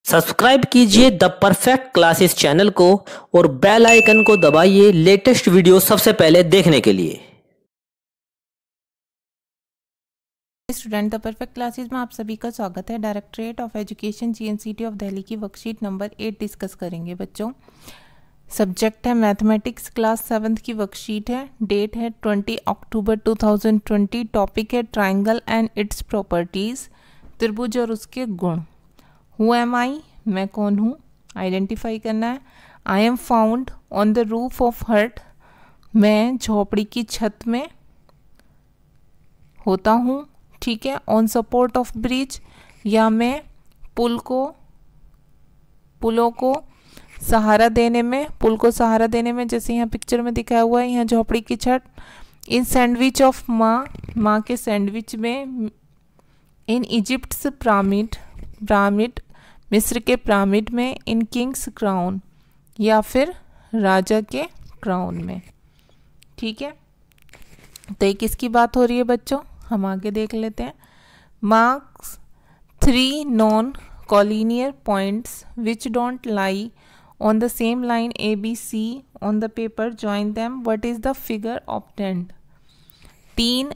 Subscribe कीजिए the perfect classes channel को और बेल आइकन को दबाइए लेटेस्ट वीडियो सबसे पहले देखने के लिए। स्टूडेंट द परफेक्ट क्लासेस में आप सभी का स्वागत है। Directorate of education GNCT of Delhi की वर्कशीट नंबर 8 डिस्कस करेंगे बच्चों। सब्जेक्ट है मैथमेटिक्स, क्लास 7th की वर्कशीट है। डेट है 20 अक्टूबर 2020। टॉपिक है ट्राइंगल एंड इट्स प्रॉपर्टीज, त्रिभुज और उसके गुण। हु एम आई, मैं कौन हूँ, आइडेंटिफाई करना है। I am found on the roof of हट, मैं झोपड़ी की छत में होता हूँ। ठीक है। ऑन सपोर्ट ऑफ ब्रिज, या मैं पुलों को सहारा देने में, पुल को सहारा देने में, जैसे यहाँ पिक्चर में दिखाया हुआ है, यहाँ झोपड़ी की छत। इन सैंडविच ऑफ माँ के सैंडविच में। इन इजिप्ट्स पिरामिड, मिस्र के पिरामिड में। इन किंग्स क्राउन, या फिर राजा के क्राउन में। ठीक है। तो ये किसकी बात हो रही है बच्चों, हम आगे देख लेते हैं। Marks 3 non collinear points which don't lie on the same line A B C on the paper, join them, what is the figure obtained. 3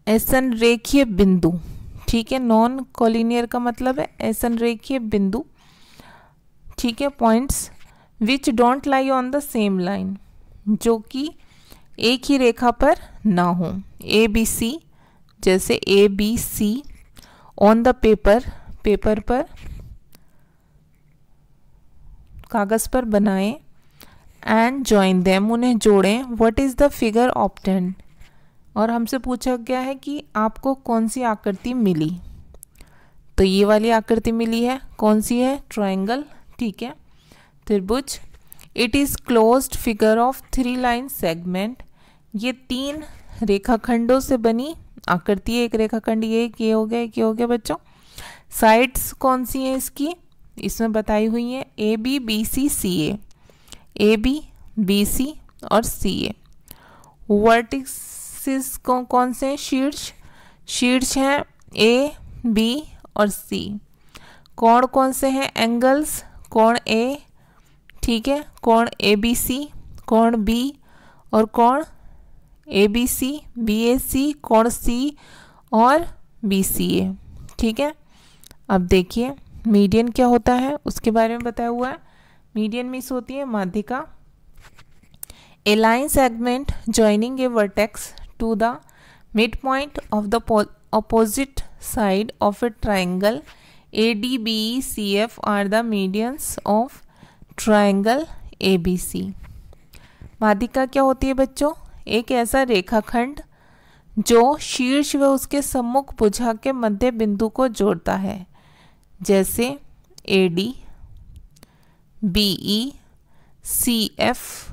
असंरेखीय बिंदु। ठीक है। नॉन कॉलिनियर का मतलब है असंरेखीय बिंदु। ठीक है। Points which don't lie on the same line, जो कि एक ही रेखा पर ना हो। ए बी सी, जैसे A B C on the paper पर, कागज पर बनाएं। एंड जॉइन देम, उन्हें जोड़ें। What is the figure obtained, और हमसे पूछा गया है कि आपको कौन सी आकृति मिली। तो ये वाली आकृति मिली है। कौन सी है, ट्रायंगल। ठीक है। त्रिभुज। It is closed figure of 3 line segment, ये 3 रेखाखंडों से बनी आकृति है। एक रेखाखंड ये हो गया बच्चों। साइड्स कौन सी हैं इसकी, इसमें बताई हुई है A B B C C A B B C और सी ए। वर्टिसेस कौन से हैं, शीर्ष हैं ए बी और सी। कोण कौन से हैं, एंगल्स, कोण ए। ठीक है। कोण ए बी सी, कोण बी, और कोण ए बी सी, बी ए सी, कोण सी और बी सी ए। ठीक है। अब देखिए मीडियन क्या होता है, उसके बारे में बताया हुआ है। मीडियन मीन्स होती है माध्यिका। A line segment joining a vertex to the mid point of the opposite side of a triangle. A D B C F are the medians of triangle A B C. माध्यिका क्या होती है बच्चों, एक ऐसा रेखाखंड जो शीर्ष व उसके सम्मुख भुजा के मध्य बिंदु को जोड़ता है, जैसे A D, B E, C F.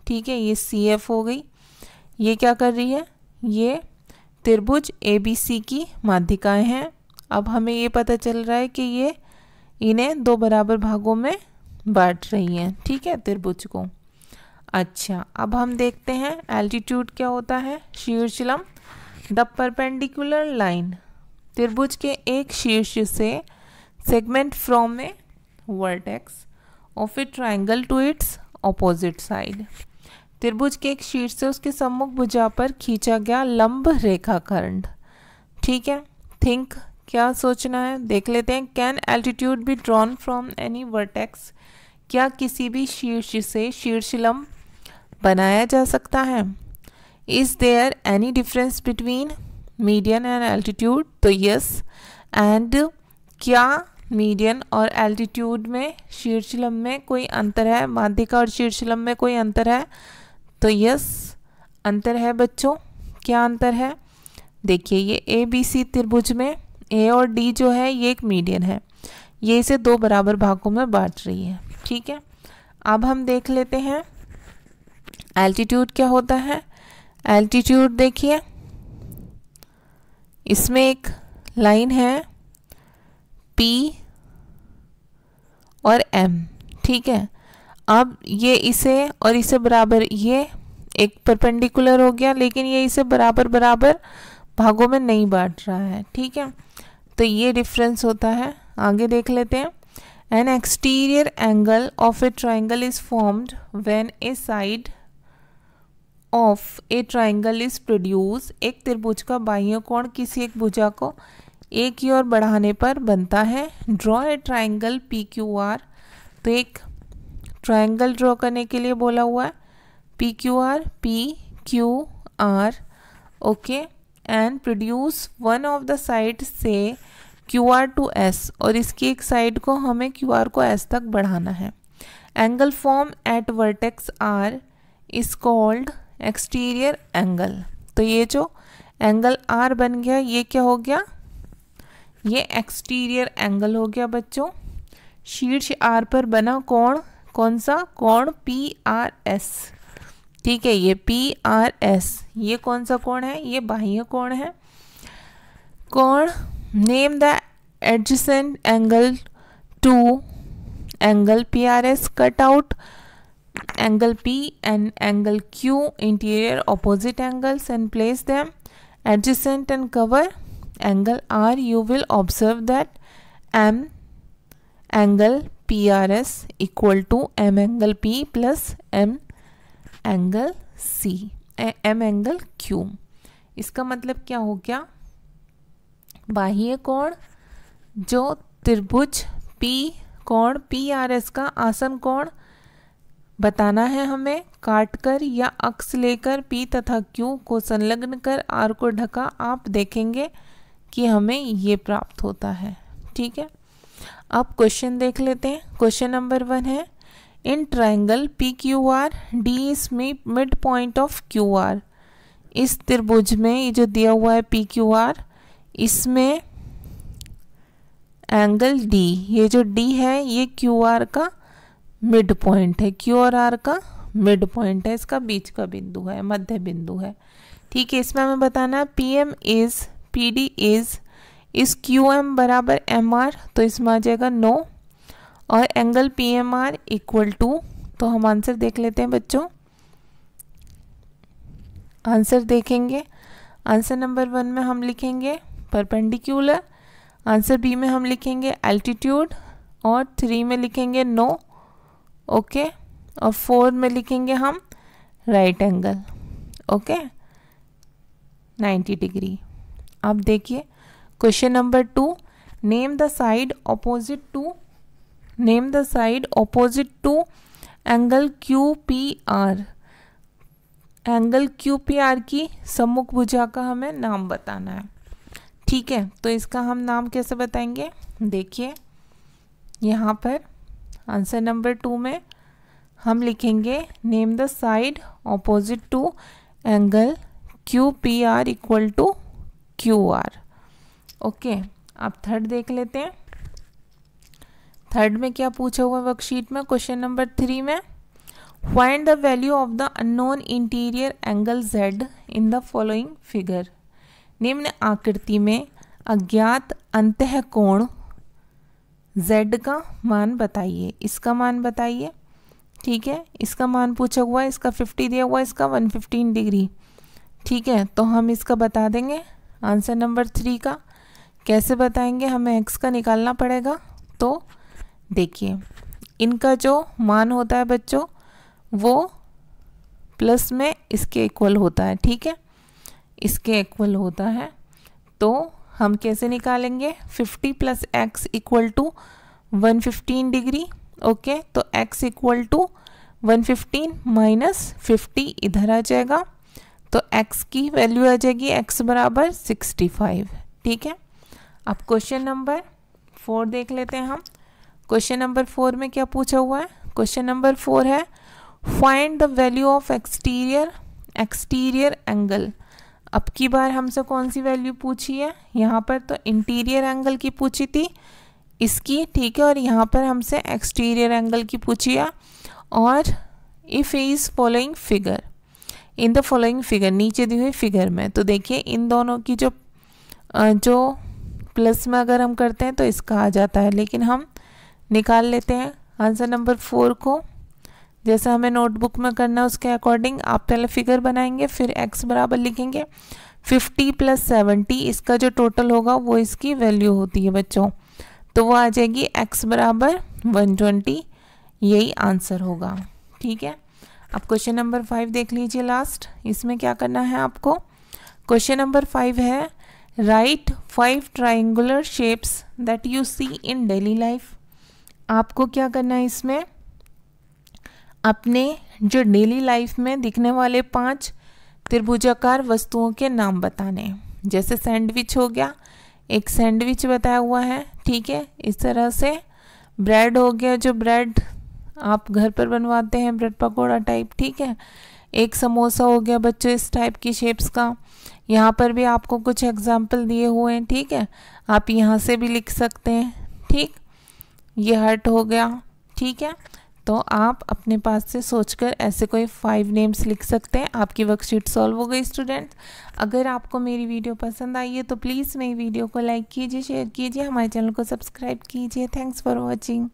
ठीक है। ये सी एफ हो गई। ये क्या कर रही है, ये त्रिभुज ए बी सी की माध्यिकाएं हैं। अब हमें ये पता चल रहा है कि ये इन्हें 2 बराबर भागों में बांट रही हैं। ठीक है, त्रिभुज को। अच्छा, अब हम देखते हैं एल्टीट्यूड क्या होता है। शीर्षलंब, द परपेंडिकुलर लाइन, त्रिभुज के एक शीर्ष से segment from a vertex of a triangle to its opposite side, त्रिभुज के एक शीर्ष से उसके सम्मुख भुजा पर खींचा गया लंब रेखाखंड। ठीक है। थिंक, क्या सोचना है, देख लेते हैं। Can altitude be drawn from any vertex, क्या किसी भी शीर्ष से शीर्षलंब बनाया जा सकता है। Is there any difference between median and altitude, तो यस। एंड क्या मीडियन और एल्टीट्यूड में, शीर्षलंब में कोई अंतर है, माध्यिका और शीर्षलंब में कोई अंतर है, तो यस अंतर है बच्चों। क्या अंतर है, देखिए ये ए बी सी त्रिभुज में ए और डी जो है ये एक मीडियन है, ये इसे 2 बराबर भागों में बांट रही है। ठीक है। अब हम देख लेते हैं एल्टीट्यूड क्या होता है। एल्टीट्यूड देखिए, इसमें एक लाइन है P और M। ठीक है। अब ये इसे और इसे बराबर, ये एक परपेंडिकुलर हो गया, लेकिन ये इसे बराबर भागों में नहीं बांट रहा है। ठीक है। तो ये डिफरेंस होता है आगे देख लेते हैं। N exterior angle of a triangle is formed when A side of a triangle is produce. एक त्रिभुज का बाह्य कोण किसी एक भुजा को एक की ओर बढ़ाने पर बनता है। Draw a triangle P Q R. तो एक ट्राइंगल ड्रॉ करने के लिए बोला हुआ है P Q R okay, and produce one of the side से क्यू आर टू एस, और इसकी एक साइड को हमें क्यू आर को एस तक बढ़ाना है। Angle form at vertex R is called exterior angle. तो ये जो एंगल आर बन गया ये क्या हो गया, ये एक्सटीरियर एंगल हो गया बच्चों। शीर्ष आर पर बना कोण कौन सा, कोण पी आर एस। ठीक है, ये पी आर एस ये कौन सा कोण है, ये बाह्य कोण है। कोण name the adjacent angle to angle P R S, cut out angle P and angle Q, interior opposite angles, and place them adjacent and cover angle R. You will observe that M angle PRS equal to M angle P plus M angle C, M angle Q। इसका मतलब क्या हो गया, बाह्य कोण जो त्रिभुज P कोण PRS का आसन कोण बताना है हमें, काटकर या अक्ष लेकर P तथा Q को संलग्न कर R को ढका, आप देखेंगे कि हमें ये प्राप्त होता है। ठीक है, अब क्वेश्चन देख लेते हैं। क्वेश्चन नंबर 1 है, in triangle P Q R D is mid point of Q R. इस त्रिभुज में ये जो दिया हुआ है पी क्यू आर, इसमें एंगल डी, ये जो डी है ये क्यू आर का मिड पॉइंट है, क्यू और आर का मिड पॉइंट है, इसका बीच का बिंदु है, मध्य बिंदु है। ठीक है, इसमें हमें बताना है P M is P D is Q M बराबर एम आर, तो इसमें आ जाएगा 9, और angle P M R equal to, तो हम आंसर देख लेते हैं बच्चों। आंसर देखेंगे, आंसर नंबर 1 में हम लिखेंगे परपेंडिकुलर, आंसर बी में हम लिखेंगे एल्टीट्यूड, और 3 में लिखेंगे 9 ओके, और 4 में लिखेंगे हम राइट एंगल ओके 90 डिग्री। अब देखिए question number 2, name the side opposite to angle Q P R. Angle Q P R की सम्मुख भुजा का हमें नाम बताना है। ठीक है, तो इसका हम नाम कैसे बताएंगे, देखिए यहाँ पर आंसर नंबर 2 में हम लिखेंगे name the side opposite to angle Q P R equal to Q R okay. अब थर्ड देख लेते हैं। थर्ड में क्या पूछा हुआ वर्कशीट में, क्वेश्चन नंबर 3 में, find the value of the unknown interior angle Z in the following figure. निम्न आकृति में अज्ञात अंतः कोण Z का मान बताइए, इसका मान बताइए। ठीक है, इसका मान पूछा हुआ है, इसका 50 दिया हुआ है, इसका 115 डिग्री। ठीक है, तो हम इसका बता देंगे आंसर नंबर 3 का। कैसे बताएंगे, हमें x का निकालना पड़ेगा। तो देखिए इनका जो मान होता है बच्चों वो प्लस में इसके इक्वल होता है। ठीक है, इसके इक्वल होता है, तो हम कैसे निकालेंगे, 50 plus X equal to 115 degree okay. तो x इक्वल टू 115 माइनस 50 इधर आ जाएगा, तो x की वैल्यू आ जाएगी x बराबर 65। ठीक है, अब क्वेश्चन नंबर 4 देख लेते हैं हम। क्वेश्चन नंबर 4 में क्या पूछा हुआ है, क्वेश्चन नंबर 4 है find the value of exterior angle. अब की बार हमसे कौन सी वैल्यू पूछी है, यहाँ पर तो इंटीरियर एंगल की पूछी थी इसकी। ठीक है, और यहाँ पर हमसे एक्सटीरियर एंगल की पूछी है। और if is following figure, in the following figure, नीचे दी हुई फिगर में, तो देखिए इन दोनों की जो प्लस में अगर हम करते हैं तो इसका आ जाता है, लेकिन हम निकाल लेते हैं आंसर नंबर 4 को। जैसा हमें नोटबुक में करना है उसके अकॉर्डिंग आप पहले फिगर बनाएंगे, फिर x बराबर लिखेंगे 50 प्लस 70, इसका जो टोटल होगा वो इसकी वैल्यू होती है बच्चों। तो वो आ जाएगी x बराबर 120, यही आंसर होगा। ठीक है, अब क्वेश्चन नंबर 5 देख लीजिए लास्ट। इसमें क्या करना है आपको, क्वेश्चन नंबर 5 है right 5 triangular shapes that you see in daily life. आपको क्या करना है, इसमें अपने जो डेली लाइफ में दिखने वाले 5 त्रिभुजाकार वस्तुओं के नाम बताने। जैसे सैंडविच हो गया, एक सैंडविच बताया हुआ है, ठीक है। इस तरह से ब्रेड हो गया, जो ब्रेड आप घर पर बनवाते हैं, ब्रेड पकौड़ा टाइप, ठीक है। एक समोसा हो गया बच्चों, इस टाइप की शेप्स का। यहाँ पर भी आपको कुछ एग्जाम्पल दिए हुए हैं, ठीक है, आप यहाँ से भी लिख सकते हैं, ठीक। ये हार्ट हो गया, ठीक है। तो आप अपने पास से सोचकर ऐसे कोई 5 नेम्स लिख सकते हैं। आपकी वर्कशीट सॉल्व हो गई स्टूडेंट्स। अगर आपको मेरी वीडियो पसंद आई है तो प्लीज़ मेरी वीडियो को लाइक कीजिए, शेयर कीजिए, हमारे चैनल को सब्सक्राइब कीजिए। Thanks for watching.